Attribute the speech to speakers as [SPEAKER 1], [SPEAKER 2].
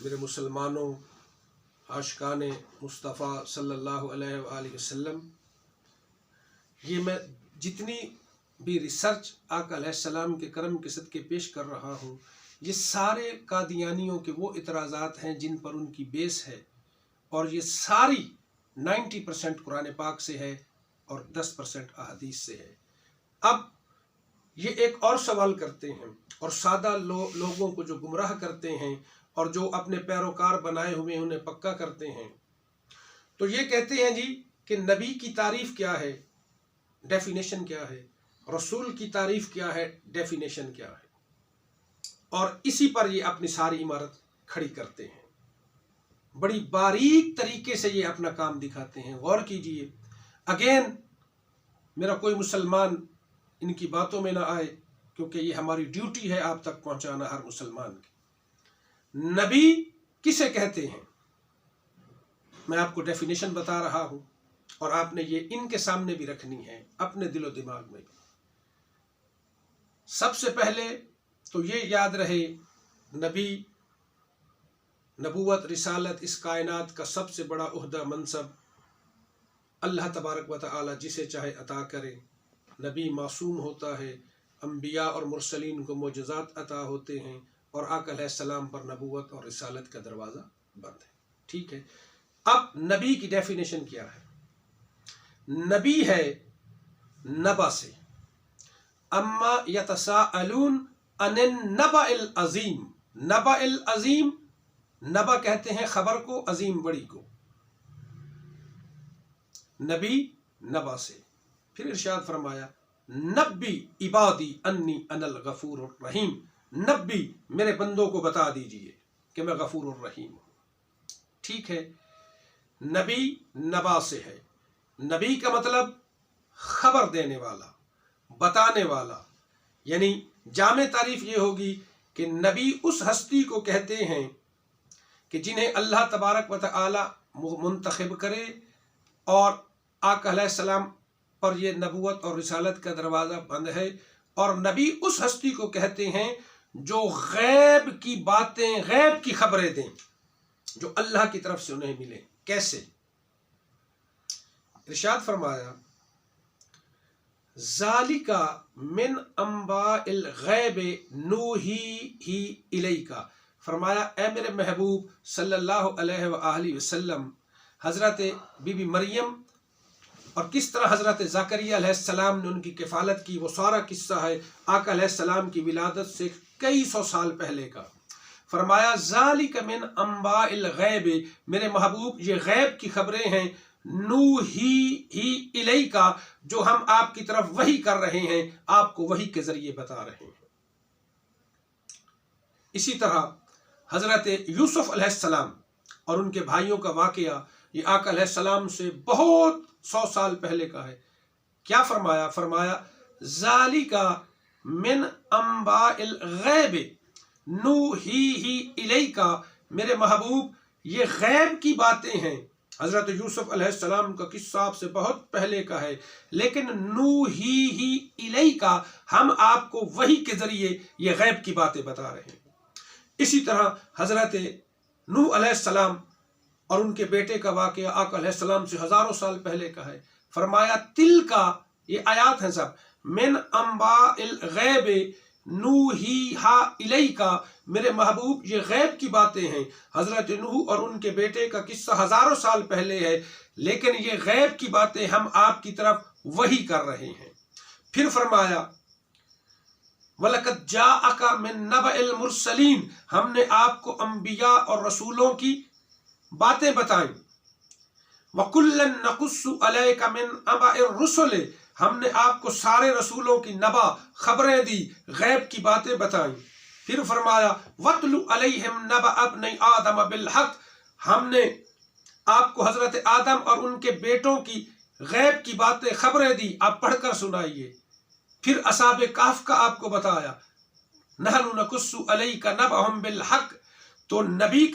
[SPEAKER 1] मेरे मुसलमानों, आशिकान मुस्तफ़ा सल्लल्लाहु अलैहि वसल्लम, ये मैं जितनी भी रिसर्च आका अलैहिस्सलाम के करम के सदके पेश कर रहा हूँ, ये सारे कादियानियों के वो इतराज़ात हैं जिन पर उनकी बेस है, और ये सारी 90% कुरान पाक से है और 10% अहादीस से है। अब ये एक और सवाल करते हैं और सादा लोगों को जो गुमराह करते हैं और जो अपने पैरोकार बनाए हुए उन्हें पक्का करते हैं, तो ये कहते हैं जी कि नबी की तारीफ़ क्या है, डेफिनेशन क्या है, रसूल की तारीफ़ क्या है, डेफिनेशन क्या है, और इसी पर ये अपनी सारी इमारत खड़ी करते हैं। बड़ी बारीक तरीके से ये अपना काम दिखाते हैं। गौर कीजिए, अगेन मेरा कोई मुसलमान इनकी बातों में ना आए, क्योंकि ये हमारी ड्यूटी है आप तक पहुंचाना हर मुसलमान की। नबी किसे कहते हैं, मैं आपको डेफिनेशन बता रहा हूं, और आपने ये इनके सामने भी रखनी है अपने दिलो दिमाग में। सबसे पहले तो ये याद रहे, नबी, नबूवत, रिसालत, इस कायनात का सबसे बड़ा उहदा, मनसब अल्लाह तबारक व तआला जिसे चाहे अता करे। नबी मासूम होता है, अंबिया और मुरसलीन को मोजज़ात अता होते हैं, और आका अलैहिस्सलाम पर नबूवत और रिसालत का दरवाज़ा बंद है। ठीक है, अब नबी की डेफिनेशन क्या है? नबी है नबा से, अम्मा यतसाअलून अनिन नबाइल अज़ीम। नबाइल अज़ीम, नबा कहते हैं खबर को, अजीम बड़ी को। नबी नबा से। फिर इरशाद फरमाया, नब्बी इबादी अन्नी अनल गफूरुर रहीम। नब्बी, मेरे बंदों को बता दीजिए कि मैं गफूरुर रहीम हूँ। ठीक है, नबी नबा से है। नबी का मतलब खबर देने वाला, बताने वाला, यानी जामे तारीफ ये होगी कि नबी उस हस्ती को कहते हैं कि जिन्हें अल्लाह तबारक व तआला मुंतखब करे, और आका अलैहिस्सलाम पर यह नबूवत और रिसालत का दरवाज़ा बंद है। और नबी उस हस्ती को कहते हैं जो गैब की बातें, गैब की खबरें दें, जो अल्लाह की तरफ से उन्हें मिले। कैसे? इरशाद फरमाया, ज़ालिका मिन अंबाइल गैब नूही इलैका। फरमाया, ए मेरे महबूब सल्लल्लाहु अलैहि वसल्लम, हज़रत बीबी मरियम और किस तरह हज़रत ज़करिया अलैहिस्सलाम ने उनकी किफ़ालत की, वो सारा किस्सा है आका अलैहिस्सलाम की विलादत से कई सौ साल पहले का। फरमाया, ज़ालिका मिन अंबाइल गैब, मेरे महबूब ये गैब की खबरें हैं, नूही इलैका, जो हम आपकी तरफ वही कर रहे हैं, आपको वही के जरिए बता रहे हैं। इसी तरह हज़रत यूसुफ अलैहिस्सलाम और उनके भाइयों का वाक़या, ये आका अलैहिस्सलाम से बहुत 100 साल पहले का है। क्या फरमाया? फरमाया, ज़ालिका मिन अंबाइल गैब नूही इलैका, मेरे महबूब ये गैब की बातें हैं। हज़रत यूसुफ अलैहिस्सलाम का किस्सा आपसे बहुत पहले का है, लेकिन नूही इलैका, हम आपको वही के ज़रिए ये गैब की बातें बता रहे हैं। इसी तरह हज़रत नूह अलैहिस्सलाम और उनके बेटे का वाक़या आका अलैहिस्सलाम से हज़ारों साल पहले का है। फरमाया, तिल का, ये आयात हैं सब, मिन अंबाइल गैब नूहीहा इलैका, मेरे महबूब ये गैब की बातें हैं। हज़रत नूह और उनके बेटे का किस्सा हज़ारों साल पहले है, लेकिन ये गैब की बातें हम आपकी तरफ वही कर रहे हैं। फिर फरमाया, वलक़द जाअका मिन नबइल मुरसलीन, हमने आपको अंबिया और रसूलों की बातें बताई। वकुल्लन नकुस्सु अलैका मिन अंबाइर रुसुल, हमने आपको सारे रसूलों की नबा, खबरें दी, गैब की बातें बताई। फिर फरमाया, वतलु अलैहिम नबअ इब्नी आदम बिल हक, हमने आपको हजरत आदम और उनके बेटों की गैब की बातें, खबरें दी, आप पढ़कर सुनाइए। फिर असहाबे कहफ का आपको बताया, नहनु नकुस्सु अलैका नबअहुम बिल हक, तो नबी